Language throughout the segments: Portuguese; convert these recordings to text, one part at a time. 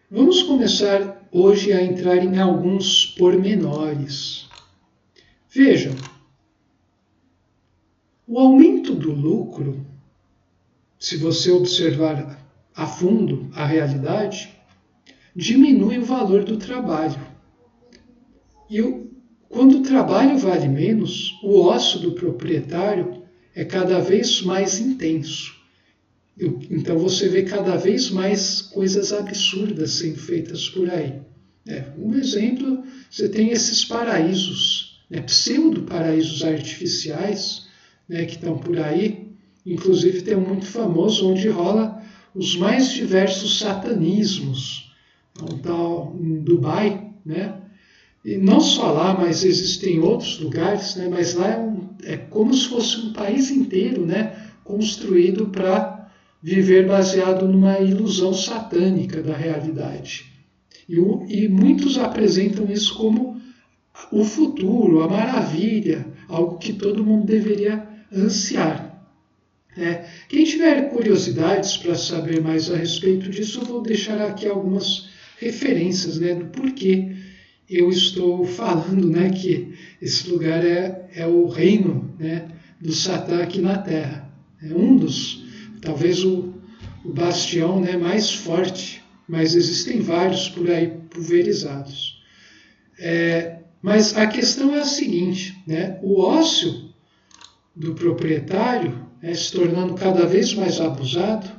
Vamos começar hoje a entrar em alguns pormenores. Vejam, o aumento do lucro, se você observar a fundo a realidade, diminui o valor do trabalho. E quando o trabalho vale menos, o ócio do proprietário é cada vez mais intenso. Então você vê cada vez mais coisas absurdas sendo feitas por aí. Um exemplo, você tem esses paraísos, pseudo-paraísos artificiais, que estão por aí. Inclusive tem um muito famoso onde rola os mais diversos satanismos. Então, em Dubai, e não só lá, mas existem outros lugares, mas lá é como se fosse um país inteiro, construído para viver baseado numa ilusão satânica da realidade. E muitos apresentam isso como o futuro, a maravilha, algo que todo mundo deveria ansiar. Quem tiver curiosidades para saber mais a respeito disso, eu vou deixar aqui algumas referências do porquê eu estou falando que esse lugar é o reino do Satã aqui na Terra. É um dos, talvez o bastião mais forte, mas existem vários por aí pulverizados. Mas a questão é a seguinte, o ócio do proprietário, se tornando cada vez mais abusado,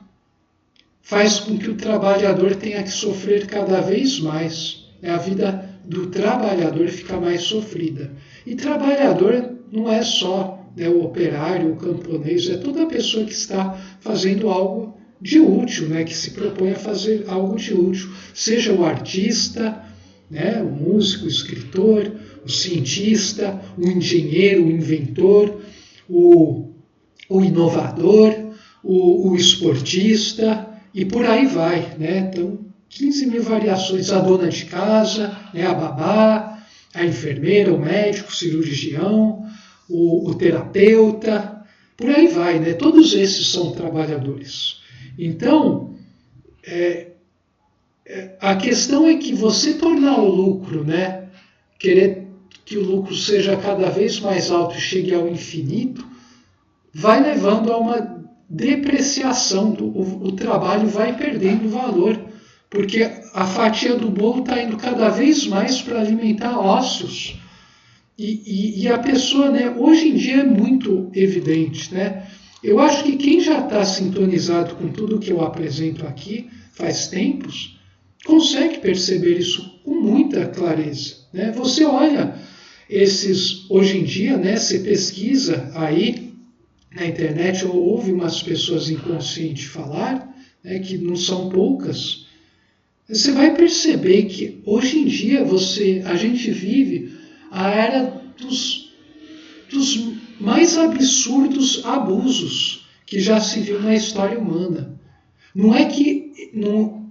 faz com que o trabalhador tenha que sofrer cada vez mais. A vida do trabalhador fica mais sofrida. E trabalhador não é só o operário, o camponês, é toda pessoa que está fazendo algo de útil, que se propõe a fazer algo de útil. Seja o artista, o músico, o escritor, o cientista, o engenheiro, o inventor, o inovador, o esportista, e por aí vai. Então, 15 mil variações. A dona de casa, a babá, a enfermeira, o médico, o cirurgião, o terapeuta, por aí vai. Todos esses são trabalhadores. Então, a questão é que você tornar o lucro, querer que o lucro seja cada vez mais alto e chegue ao infinito, vai levando a uma depreciação, o trabalho vai perdendo valor, porque a fatia do bolo está indo cada vez mais para alimentar ócios. E a pessoa, hoje em dia é muito evidente, Eu acho que quem já está sintonizado com tudo que eu apresento aqui faz tempos, consegue perceber isso com muita clareza. Você olha esses, hoje em dia, você pesquisa aí na internet, ou ouve umas pessoas inconscientes falar, que não são poucas, você vai perceber que hoje em dia a gente vive a era dos mais absurdos abusos que já se viu na história humana. Não é que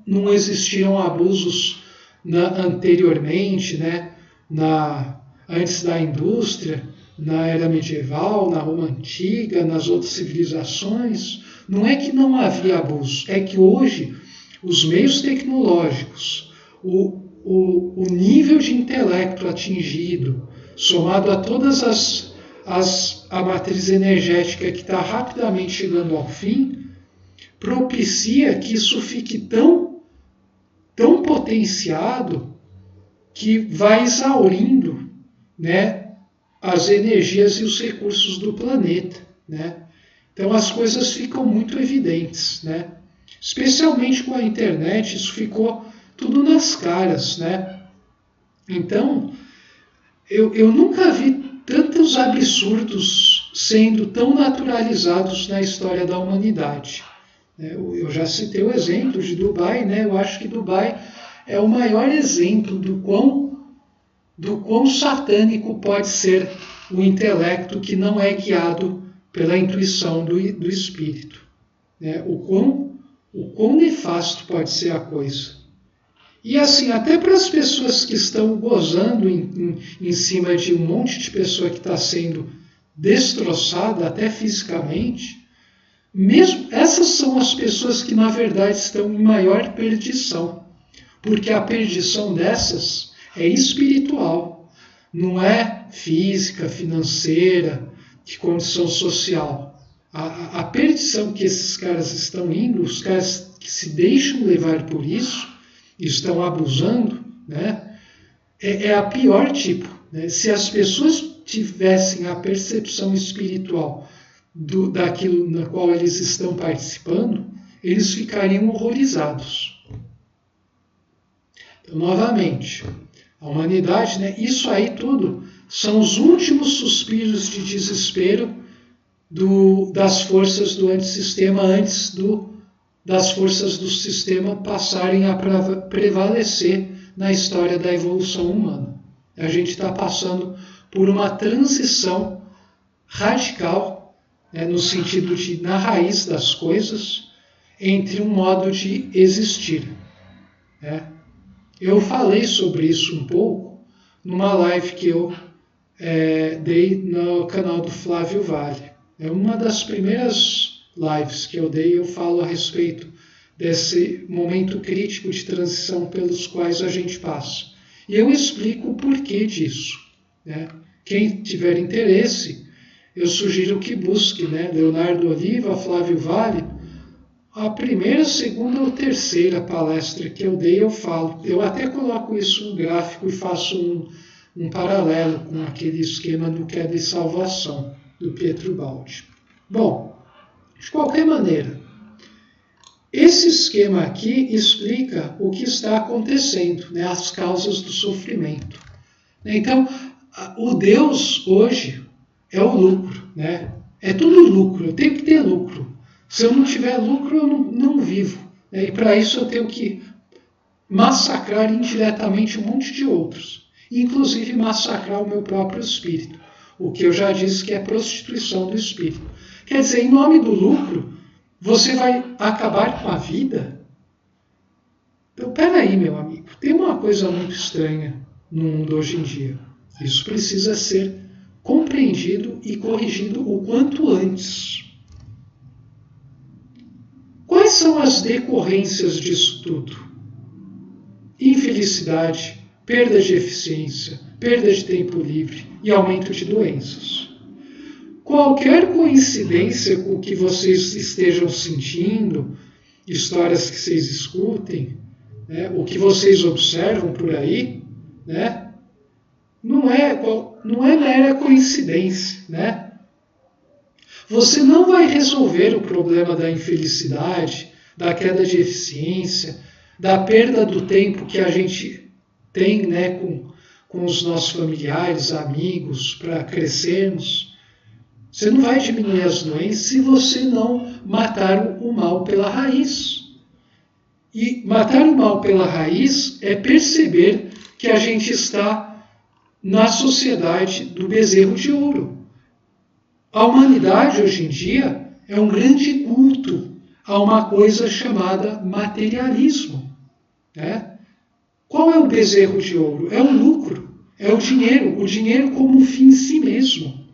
não existiam abusos anteriormente, antes da indústria, na era medieval, na Roma antiga, nas outras civilizações. Não é que não havia abuso, é que hoje os meios tecnológicos, o nível de intelecto atingido, somado a todas a matriz energética que está rapidamente chegando ao fim, propicia que isso fique tão potenciado que vai exaurindo as energias e os recursos do planeta. Então as coisas ficam muito evidentes. Especialmente com a internet, isso ficou tudo nas caras. Então, eu nunca vi tantos absurdos sendo tão naturalizados na história da humanidade. Eu já citei o exemplo de Dubai, eu acho que Dubai é o maior exemplo do quão satânico pode ser o intelecto que não é guiado pela intuição do espírito. O quão nefasto pode ser a coisa. E assim, até para as pessoas que estão gozando em cima de um monte de pessoa que está sendo destroçada, até fisicamente, mesmo essas são as pessoas que na verdade estão em maior perdição. porque a perdição dessas é espiritual, não é física, financeira, de condição social. A perdição que esses caras estão indo, os caras que se deixam levar por isso, estão abusando, né, é a pior tipo. Né? Se as pessoas tivessem a percepção espiritual daquilo na qual eles estão participando, eles ficariam horrorizados. Então, novamente, a humanidade, né, isso aí tudo são os últimos suspiros de desespero das forças do antissistema antes das forças do sistema passarem a prevalecer na história da evolução humana. A gente está passando por uma transição radical, né, no sentido de, na raiz das coisas, entre um modo de existir. Né? Eu falei sobre isso um pouco numa live que eu dei no canal do Flávio Vale. É uma das primeiras lives que eu dei, eu falo a respeito desse momento crítico de transição pelos quais a gente passa. E eu explico o porquê disso. Né? Quem tiver interesse, eu sugiro que busque, né, Leonardo Oliva, Flávio Vale. A primeira, segunda ou terceira palestra que eu dei, eu falo. Eu até coloco isso no gráfico e faço um paralelo com aquele esquema do Queda e Salvação, do Pietro Baldi. Bom, de qualquer maneira, esse esquema aqui explica o que está acontecendo, né, as causas do sofrimento. Então, o Deus hoje é o lucro. Né? É tudo lucro, eu tenho que ter lucro. Se eu não tiver lucro, eu não vivo. Né? E para isso eu tenho que massacrar indiretamente um monte de outros. Inclusive massacrar o meu próprio espírito. O que eu já disse que é prostituição do espírito. Quer dizer, em nome do lucro, você vai acabar com a vida? Então, peraí, meu amigo. Tem uma coisa muito estranha no mundo hoje em dia. Isso precisa ser compreendido e corrigido o quanto antes. Quais são as decorrências disso tudo? Infelicidade, perda de eficiência, perda de tempo livre e aumento de doenças. Qualquer coincidência com o que vocês estejam sentindo, histórias que vocês escutem, né, o que vocês observam por aí, né, não é mera coincidência. Né? Você não vai resolver o problema da infelicidade, da queda de eficiência, da perda do tempo que a gente tem, né, com os nossos familiares, amigos, para crescermos. Você não vai diminuir as doenças se você não matar o mal pela raiz. E matar o mal pela raiz é perceber que a gente está na sociedade do bezerro de ouro. A humanidade hoje em dia é um grande culto a uma coisa chamada materialismo. Né? Qual é o bezerro de ouro? É o lucro, é o dinheiro como fim em si mesmo.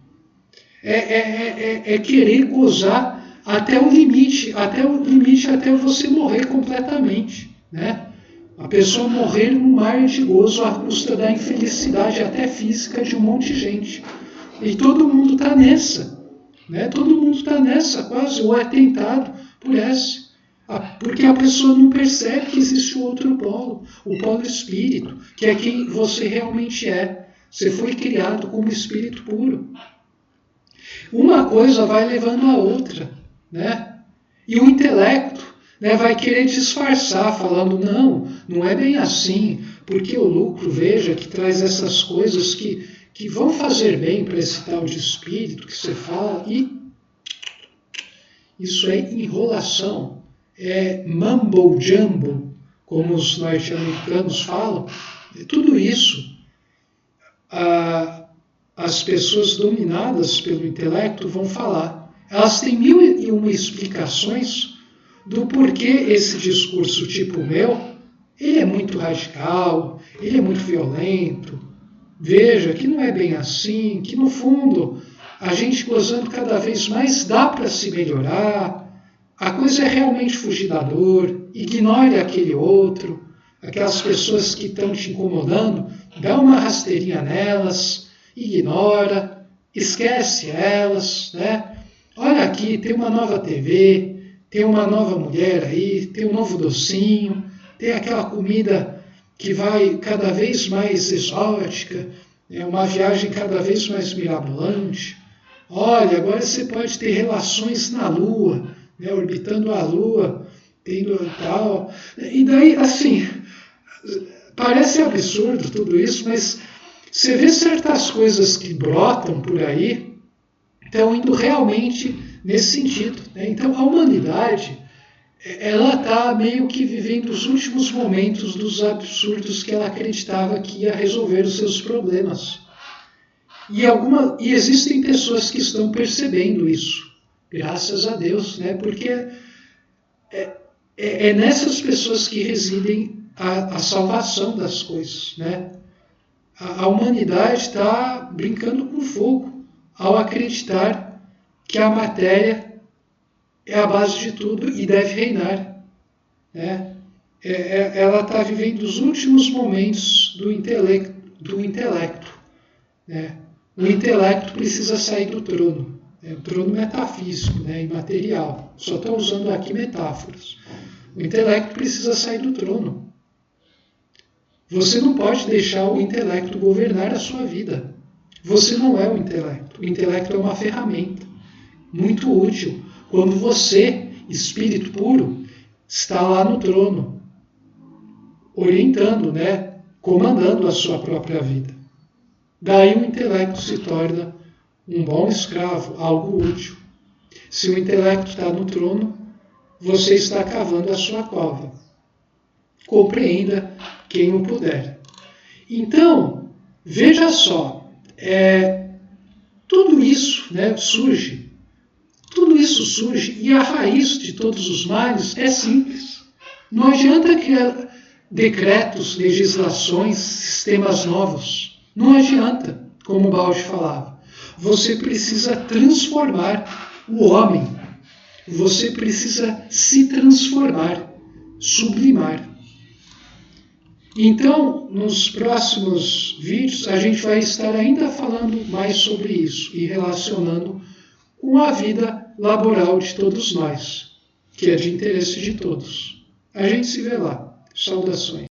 É querer gozar até o limite até você morrer completamente. Né? A pessoa morrer num mar de gozo à custa da infelicidade até física de um monte de gente. E todo mundo está nessa. Né? Todo mundo está nessa quase, ou é tentado por essa. Porque a pessoa não percebe que existe o outro polo, o polo espírito, que é quem você realmente é. Você foi criado como espírito puro. Uma coisa vai levando a outra. Né? E o intelecto, né, vai querer disfarçar, falando, não é bem assim, porque o lucro, veja, que traz essas coisas que vão fazer bem para esse tal de espírito que você fala, e isso é enrolação, é mumble jumble, como os norte-americanos falam. Tudo isso, as pessoas dominadas pelo intelecto vão falar. Elas têm 1001 explicações do porquê esse discurso tipo meu, ele é muito radical, ele é muito violento. Veja que não é bem assim, que no fundo a gente gozando cada vez mais dá para se melhorar, a coisa é realmente fugir da dor, ignore aquele outro, aquelas pessoas que estão te incomodando, dá uma rasteirinha nelas, ignora, esquece elas, né? Olha aqui, tem uma nova TV, tem uma nova mulher aí, tem um novo docinho, tem aquela comida que vai cada vez mais exótica, uma viagem cada vez mais mirabolante. Olha, agora você pode ter relações na Lua, né, orbitando a Lua, tendo tal. E daí, assim, parece absurdo tudo isso, mas você vê certas coisas que brotam por aí, estão indo realmente nesse sentido, né? Então, a humanidade, ela está meio que vivendo os últimos momentos dos absurdos que ela acreditava que ia resolver os seus problemas. E existem pessoas que estão percebendo isso, graças a Deus, né? Porque é nessas pessoas que residem a salvação das coisas, né? A humanidade está brincando com fogo ao acreditar que a matéria é a base de tudo e deve reinar, né? Ela está vivendo os últimos momentos do intelecto, né? O intelecto precisa sair do trono, o trono metafísico, né, imaterial. Só estou usando aqui metáforas. O intelecto precisa sair do trono. Você não pode deixar o intelecto governar a sua vida. Você não é o intelecto. O intelecto é uma ferramenta muito útil quando você, espírito puro, está lá no trono, orientando, né, comandando a sua própria vida. Daí o intelecto se torna um bom escravo, algo útil. Se o intelecto está no trono, você está cavando a sua cova. Compreenda quem o puder. Então, veja só, tudo isso, né, surge. Tudo isso surge e a raiz de todos os males é simples. Não adianta criar decretos, legislações, sistemas novos. Não adianta, como o Balde falava. Você precisa transformar o homem. Você precisa se transformar, sublimar. Então, nos próximos vídeos, a gente vai estar ainda falando mais sobre isso e relacionando com a vida laboral de todos nós, que é de interesse de todos. A gente se vê lá. Saudações.